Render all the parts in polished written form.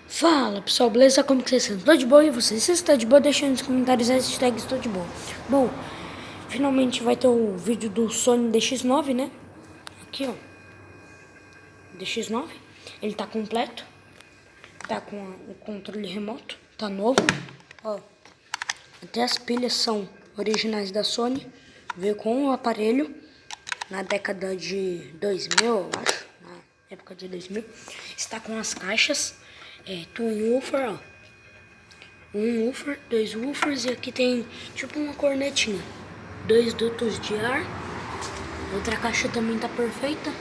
Fala pessoal, beleza? Como que vocês estão? Tô de boa e vocês? Se você está de boa, deixa nos comentários a hashtag estou de boa. Bom, finalmente vai ter o vídeo do Sony DX9, né? Aqui ó, DX9. Ele tá completo, tá com o controle remoto, tá novo. Ó, até as pilhas são originais da Sony. Veio com o aparelho na década de 2000, eu acho, na época de 2000. Está com as caixas, Twin Woofer, ó. Um woofer, dois woofers e aqui tem tipo uma cornetinha. 2 dutos de ar. Outra caixa também tá perfeita.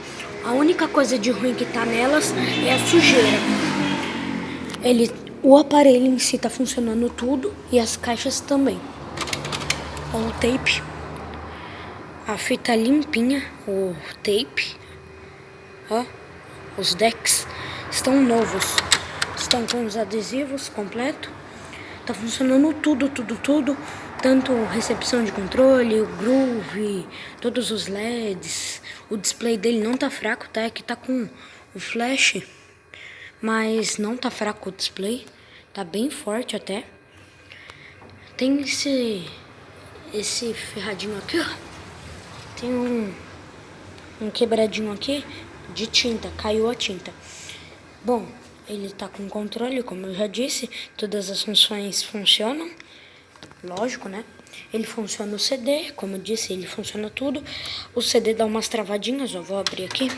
A única coisa de ruim que tá nelas é a sujeira. O aparelho em si tá funcionando tudo e as caixas também. Ó, o tape. A fita limpinha, o tape. Ó, os decks estão novos. Estão com os adesivos completo. Tá funcionando tudo. Tanto recepção de controle, o groove, todos os LEDs. O display dele não tá fraco, tá? Aqui tá com o flash, mas não tá fraco o display. Tá bem forte até. Tem esse ferradinho aqui, ó. Tem um quebradinho aqui de tinta, caiu a tinta. Bom, ele tá com controle, como eu já disse, todas as funções funcionam, lógico, né? Ele funciona o CD, como eu disse, ele funciona tudo. O CD dá umas travadinhas, ó, vou abrir aqui.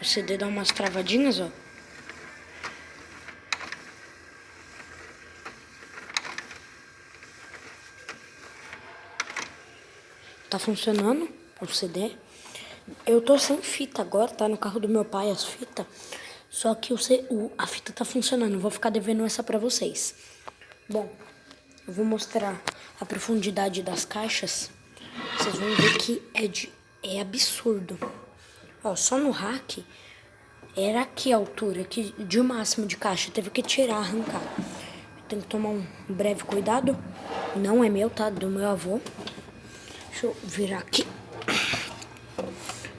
O CD dá umas travadinhas, ó. Tá funcionando o CD. Eu tô sem fita agora, tá no carro do meu pai as fitas. Só que a fita tá funcionando. Vou ficar devendo essa pra vocês. Bom, eu vou mostrar a profundidade das caixas. Vocês vão ver que é absurdo. Ó, só no rack era aqui a altura que de máximo de caixa. Teve que tirar, arrancar. Tem que tomar um breve cuidado. Não é meu, tá? Do meu avô. Deixa eu virar aqui.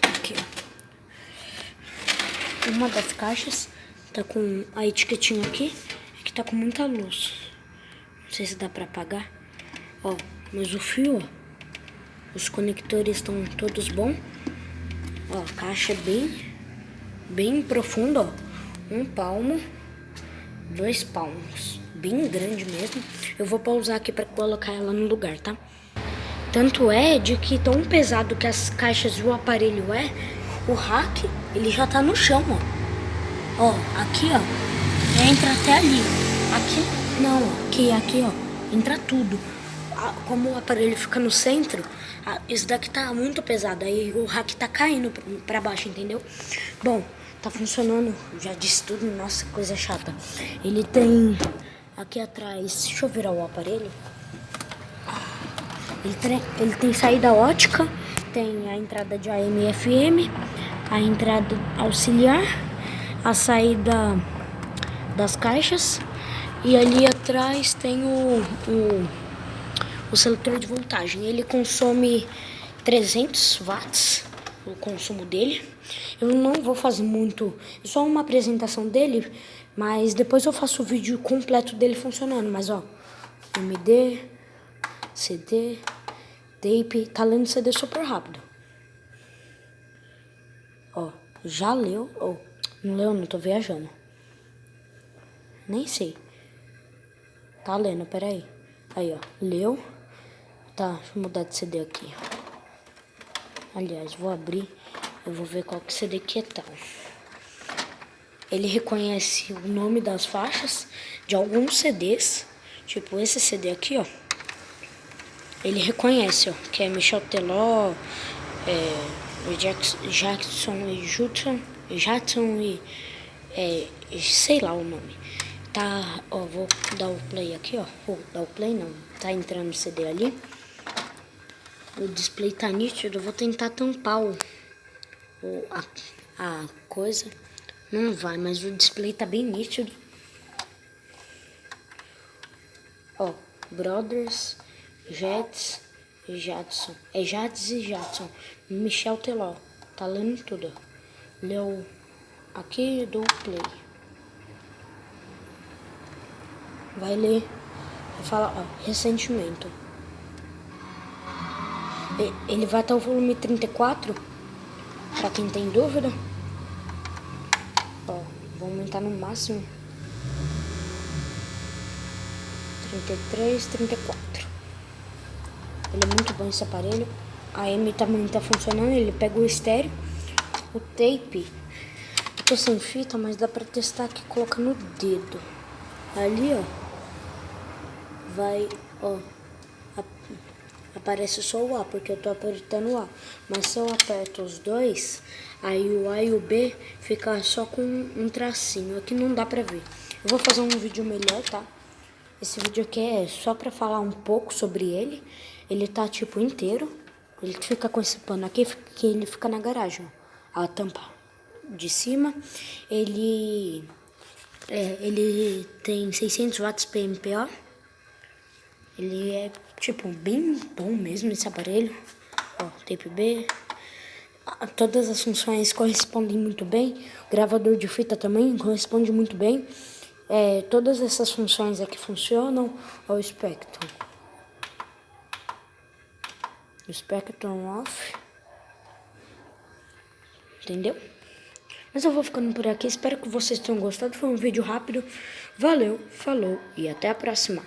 Aqui, ó. Uma das caixas tá com a etiquetinha aqui. É que tá com muita luz. Não sei se dá pra apagar. Ó, mas o fio, ó. Os conectores estão todos bons. Ó, a caixa é bem profunda, ó. 1 palmo, 2 palmos. Bem grande mesmo. Eu vou pausar aqui pra colocar ela no lugar, tá? Tanto é de que tão pesado que as caixas e o aparelho o rack, ele já tá no chão, ó. Ó, aqui, ó, entra até ali. Aqui, não, aqui, ó, entra tudo. Como o aparelho fica no centro, isso daqui tá muito pesado, aí o rack tá caindo pra baixo, entendeu? Bom, tá funcionando, já disse tudo, nossa, coisa chata. Ele tem aqui atrás, deixa eu virar o aparelho. Ele tem saída ótica, tem a entrada de AM e FM, a entrada auxiliar, a saída das caixas e ali atrás tem o seletor de voltagem. Ele consome 300 watts, o consumo dele. Eu não vou fazer muito, só uma apresentação dele, mas depois eu faço o vídeo completo dele funcionando. Mas ó, MD, CD, tape, tá lendo CD super rápido. Ó, já leu, não leu, não tô viajando. Nem sei. Tá lendo, peraí. Aí, ó, leu. Tá, deixa eu mudar de CD aqui. Aliás, vou abrir, eu vou ver qual que CD que é tal. Ele reconhece o nome das faixas de alguns CDs, tipo esse CD aqui, ó. Ele reconhece, ó, que é Michel Teló, Jackson e sei lá o nome. Tá, ó, vou dar o play aqui, ó. Vou dar o play não, tá entrando o CD ali. O display tá nítido, eu vou tentar tampar a coisa. Não vai, mas o display tá bem nítido. Ó, Brothers, Jets, Jadson. É Jades e Jadson. Michel Teló. Tá lendo tudo. Leu aqui do play. Vai ler. Vai falar, ó, ressentimento. Ele vai até o volume 34. Pra quem tem dúvida. Ó, vou aumentar no máximo. 33, 34. Ele é muito bom esse aparelho. A M também tá funcionando. Ele pega o estéreo. O tape. Eu tô sem fita, mas dá pra testar aqui colocando o dedo. Ali, ó. Vai, ó. Aparece só o A, porque eu tô apertando o A. Mas se eu aperto os dois, aí o A e o B fica só com um tracinho. Aqui não dá pra ver. Eu vou fazer um vídeo melhor, tá? Esse vídeo aqui é só pra falar um pouco sobre ele. Ele tá tipo inteiro. Ele fica com esse pano aqui, que ele fica na garagem, ó. A tampa de cima. Ele tem 600 watts PMPO. Ele é, tipo, bem bom mesmo esse aparelho. Ó, tape B. Todas as funções correspondem muito bem. O gravador de fita também corresponde muito bem. Todas essas funções aqui funcionam. Ó, o Spectrum. O Spectrum off. Entendeu? Mas eu vou ficando por aqui. Espero que vocês tenham gostado. Foi um vídeo rápido. Valeu, falou e até a próxima.